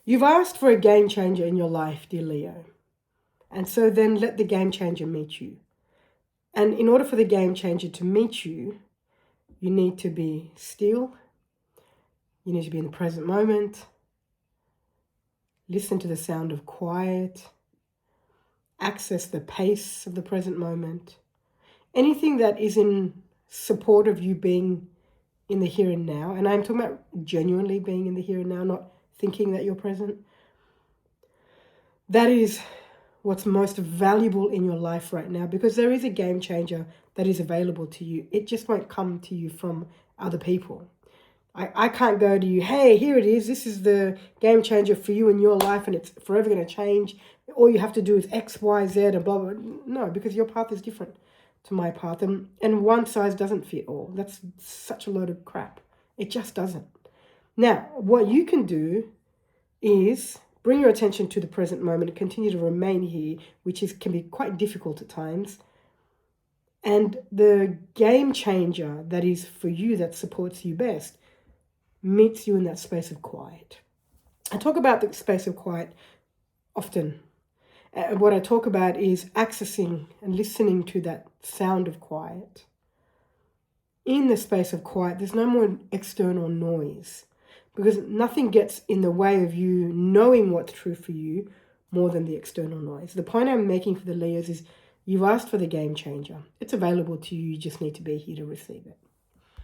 You've asked for a game changer in your life, dear Leo. And so then let the game changer meet you. And in order for the game changer to meet you, you need to be still. You need to be in the present moment. Listen to the sound of quiet. Access the pace of the present moment. Anything that is in support of you being in the here and now. And I'm talking about genuinely being in the here and now, not thinking that you're present. That is what's most valuable in your life right now, because there is a game changer that is available to you. It just won't come to you from other people. I can't go to you, hey, here it is. This is the game changer for you in your life and it's forever going to change. All you have to do is X, Y, Z and blah, blah. No, because your path is different to my path. And one size doesn't fit all. That's such a load of crap. It just doesn't. Now, what you can do is bring your attention to the present moment and continue to remain here, which can be quite difficult at times. And the game changer that is for you, that supports you best, meets you in that space of quiet. I talk about the space of quiet often. What I talk about is accessing and listening to that sound of quiet. In the space of quiet, there's no more external noise, because nothing gets in the way of you knowing what's true for you more than the external noise. The point I'm making for the Leos is you've asked for the game changer. It's available to you. You just need to be here to receive it.